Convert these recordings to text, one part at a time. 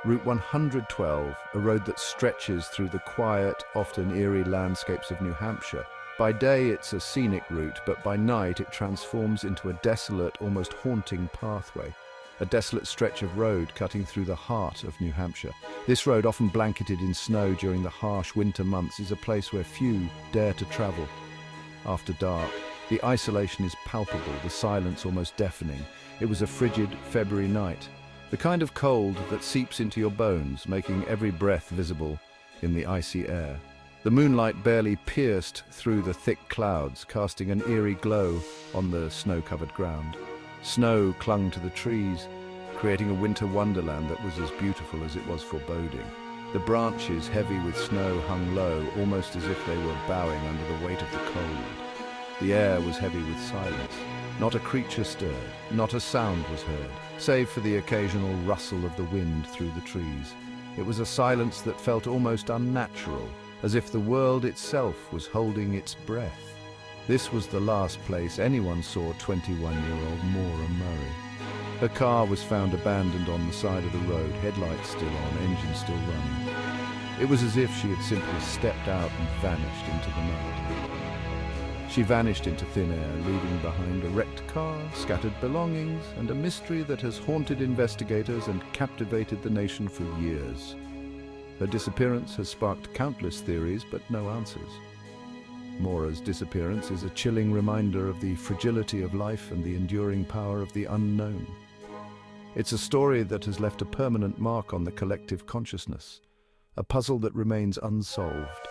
Route 112, a road that stretches through the quiet, often eerie landscapes of New Hampshire. By day it's a scenic route, but by night it transforms into a desolate, almost haunting pathway. A desolate stretch of road cutting through the heart of New Hampshire. This road, often blanketed in snow during the harsh winter months, is a place where few dare to travel. After dark, the isolation is palpable, the silence almost deafening. It was a frigid February night, the kind of cold that seeps into your bones, making every breath visible in the icy air. The moonlight barely pierced through the thick clouds, casting an eerie glow on the snow-covered ground. Snow clung to the trees, creating a winter wonderland that was as beautiful as it was foreboding. The branches, heavy with snow, hung low, almost as if they were bowing under the weight of the cold. The air was heavy with silence. Not a creature stirred, not a sound was heard, save for the occasional rustle of the wind through the trees. It was a silence that felt almost unnatural, as if the world itself was holding its breath. This was the last place anyone saw 21-year-old Maura Murray. Her car was found abandoned on the side of the road, headlights still on, engine still running. It was as if she had simply stepped out and vanished into the night. She vanished into thin air, leaving behind a wrecked car, scattered belongings, and a mystery that has haunted investigators and captivated the nation for years. Her disappearance has sparked countless theories, but no answers. Maura's disappearance is a chilling reminder of the fragility of life and the enduring power of the unknown. It's a story that has left a permanent mark on the collective consciousness, a puzzle that remains unsolved.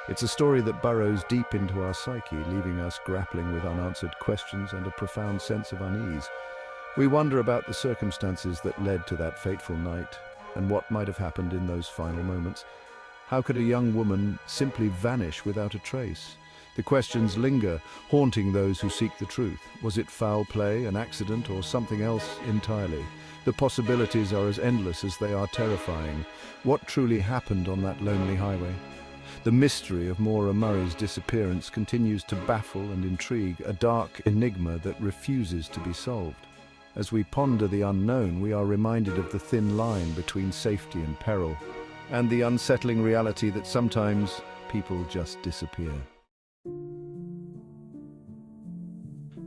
It's a story that burrows deep into our psyche, leaving us grappling with unanswered questions and a profound sense of unease. We wonder about the circumstances that led to that fateful night and what might have happened in those final moments. How could a young woman simply vanish without a trace? The questions linger, haunting those who seek the truth. Was it foul play, an accident, or something else entirely? The possibilities are as endless as they are terrifying. What truly happened on that lonely highway? The mystery of Maura Murray's disappearance continues to baffle and intrigue, a dark enigma that refuses to be solved. As we ponder the unknown, we are reminded of the thin line between safety and peril, and the unsettling reality that sometimes people just disappear.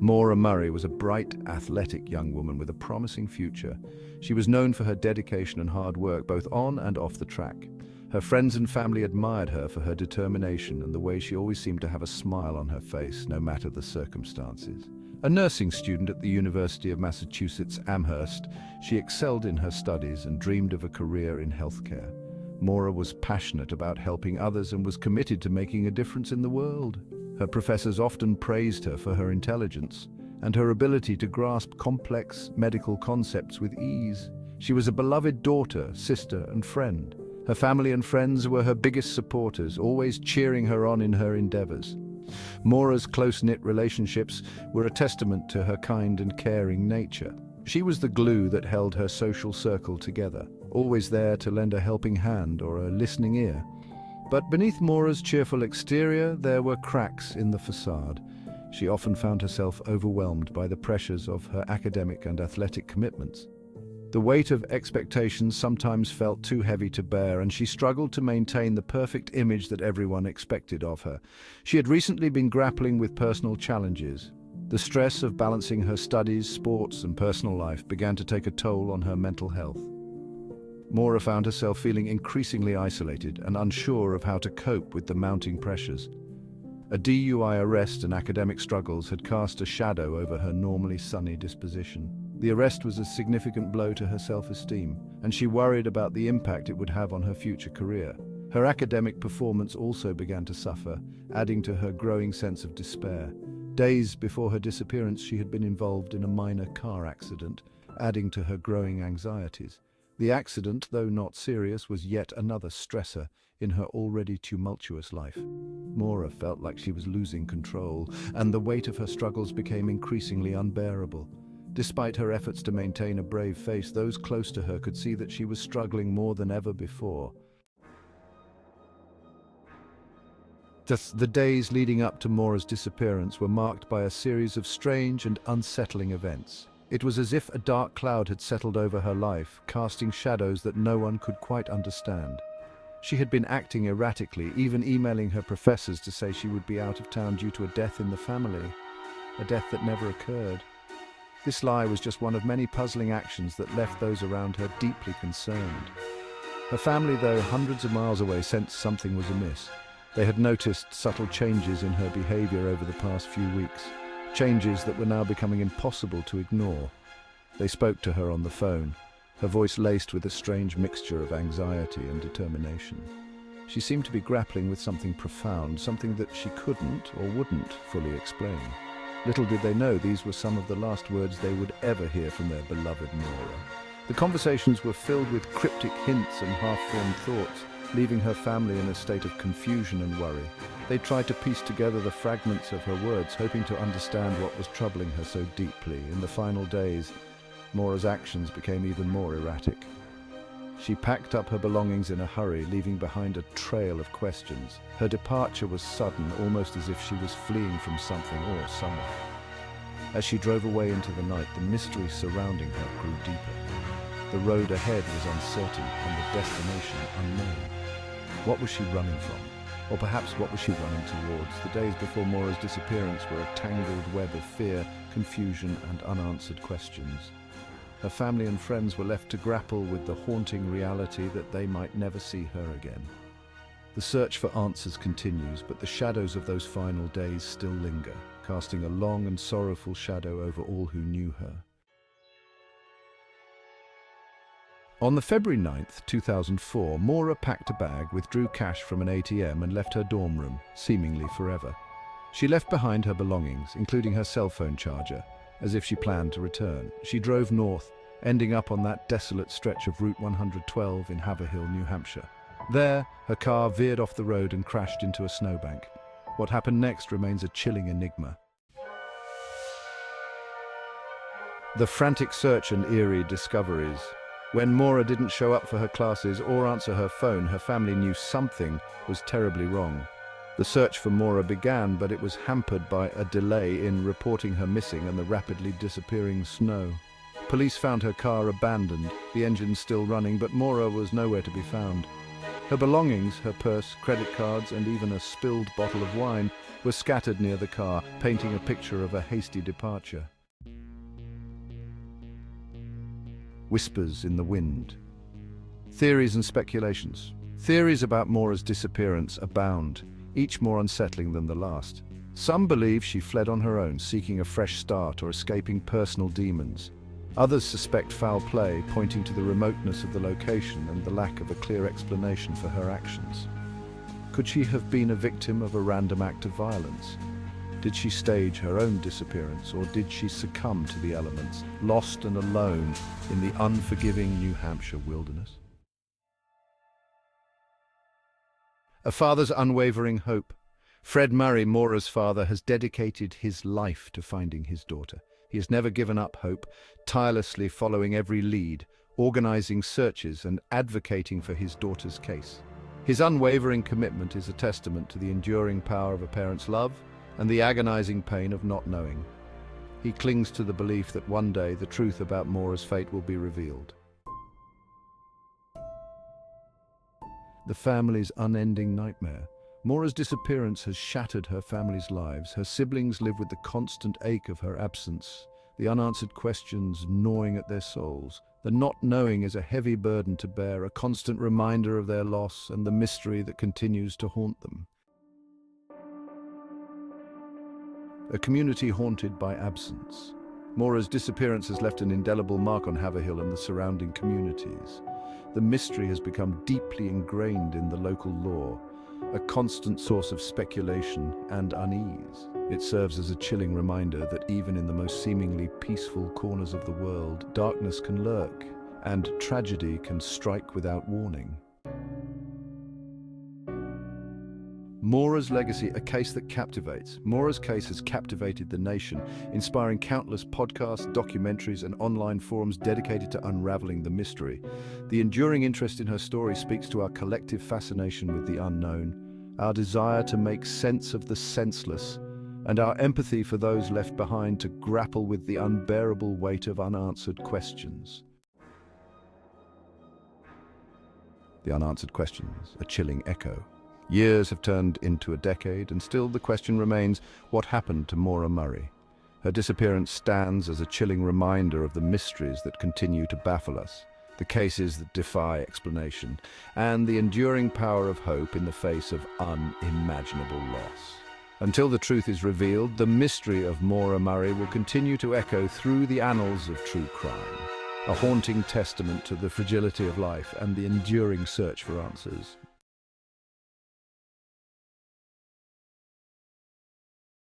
Maura Murray was a bright, athletic young woman with a promising future. She was known for her dedication and hard work, both on and off the track. Her friends and family admired her for her determination and the way she always seemed to have a smile on her face, no matter the circumstances. A nursing student at the University of Massachusetts Amherst, she excelled in her studies and dreamed of a career in healthcare. Maura was passionate about helping others and was committed to making a difference in the world. Her professors often praised her for her intelligence and her ability to grasp complex medical concepts with ease. She was a beloved daughter, sister, and friend. Her family and friends were her biggest supporters, always cheering her on in her endeavors. Maura's close-knit relationships were a testament to her kind and caring nature. She was the glue that held her social circle together, always there to lend a helping hand or a listening ear. But beneath Maura's cheerful exterior, there were cracks in the facade. She often found herself overwhelmed by the pressures of her academic and athletic commitments. The weight of expectations sometimes felt too heavy to bear, and she struggled to maintain the perfect image that everyone expected of her. She had recently been grappling with personal challenges. The stress of balancing her studies, sports, and personal life began to take a toll on her mental health. Maura found herself feeling increasingly isolated and unsure of how to cope with the mounting pressures. A DUI arrest and academic struggles had cast a shadow over her normally sunny disposition. The arrest was a significant blow to her self-esteem, and she worried about the impact it would have on her future career. Her academic performance also began to suffer, adding to her growing sense of despair. Days before her disappearance, she had been involved in a minor car accident, adding to her growing anxieties. The accident, though not serious, was yet another stressor in her already tumultuous life. Maura felt like she was losing control, and the weight of her struggles became increasingly unbearable. Despite her efforts to maintain a brave face, those close to her could see that she was struggling more than ever before. The days leading up to Maura's disappearance were marked by a series of strange and unsettling events. It was as if a dark cloud had settled over her life, casting shadows that no one could quite understand. She had been acting erratically, even emailing her professors to say she would be out of town due to a death in the family, a death that never occurred. This lie was just one of many puzzling actions that left those around her deeply concerned. Her family, though hundreds of miles away, sensed something was amiss. They had noticed subtle changes in her behavior over the past few weeks, changes that were now becoming impossible to ignore. They spoke to her on the phone, her voice laced with a strange mixture of anxiety and determination. She seemed to be grappling with something profound, something that she couldn't or wouldn't fully explain. Little did they know these were some of the last words they would ever hear from their beloved Maura. The conversations were filled with cryptic hints and half-formed thoughts, leaving her family in a state of confusion and worry. They tried to piece together the fragments of her words, hoping to understand what was troubling her so deeply. In the final days, Maura's actions became even more erratic. She packed up her belongings in a hurry, leaving behind a trail of questions. Her departure was sudden, almost as if she was fleeing from something or someone. As she drove away into the night, the mystery surrounding her grew deeper. The road ahead was uncertain and the destination unknown. What was she running from? Or perhaps what was she running towards? The days before Maura's disappearance were a tangled web of fear, confusion, and unanswered questions. Her family and friends were left to grapple with the haunting reality that they might never see her again. The search for answers continues, but the shadows of those final days still linger, casting a long and sorrowful shadow over all who knew her. On the February 9th, 2004, Maura packed a bag, withdrew cash from an ATM and left her dorm room, seemingly forever. She left behind her belongings, including her cell phone charger, as if she planned to return. She drove north, ending up on that desolate stretch of Route 112 in Haverhill, New Hampshire. There, her car veered off the road and crashed into a snowbank. What happened next remains a chilling enigma. The frantic search and eerie discoveries. When Maura didn't show up for her classes or answer her phone, her family knew something was terribly wrong. The search for Maura began, but it was hampered by a delay in reporting her missing and the rapidly disappearing snow. Police found her car abandoned, the engine still running, but Maura was nowhere to be found. Her belongings, her purse, credit cards, and even a spilled bottle of wine were scattered near the car, painting a picture of a hasty departure. Whispers in the wind. Theories and speculations. Theories about Maura's disappearance abound, each more unsettling than the last. Some believe she fled on her own, seeking a fresh start or escaping personal demons. Others suspect foul play, pointing to the remoteness of the location and the lack of a clear explanation for her actions. Could she have been a victim of a random act of violence? Did she stage her own disappearance, or did she succumb to the elements, lost and alone in the unforgiving New Hampshire wilderness? A father's unwavering hope. Fred Murray, Maura's father, has dedicated his life to finding his daughter. He has never given up hope, tirelessly following every lead, organizing searches and advocating for his daughter's case. His unwavering commitment is a testament to the enduring power of a parent's love and the agonizing pain of not knowing. He clings to the belief that one day the truth about Maura's fate will be revealed. The family's unending nightmare. Maura's disappearance has shattered her family's lives. Her siblings live with the constant ache of her absence, the unanswered questions gnawing at their souls. The not knowing is a heavy burden to bear, a constant reminder of their loss and the mystery that continues to haunt them. A community haunted by absence. Maura's disappearance has left an indelible mark on Haverhill and the surrounding communities. The mystery has become deeply ingrained in the local lore, a constant source of speculation and unease. It serves as a chilling reminder that even in the most seemingly peaceful corners of the world, darkness can lurk and tragedy can strike without warning. Maura's legacy, a case that captivates. Maura's case has captivated the nation, inspiring countless podcasts, documentaries, and online forums dedicated to unraveling the mystery. The enduring interest in her story speaks to our collective fascination with the unknown, our desire to make sense of the senseless, and our empathy for those left behind to grapple with the unbearable weight of unanswered questions. The unanswered questions, a chilling echo. Years have turned into a decade, and still the question remains, what happened to Maura Murray? Her disappearance stands as a chilling reminder of the mysteries that continue to baffle us, the cases that defy explanation, and the enduring power of hope in the face of unimaginable loss. Until the truth is revealed, the mystery of Maura Murray will continue to echo through the annals of true crime, a haunting testament to the fragility of life and the enduring search for answers.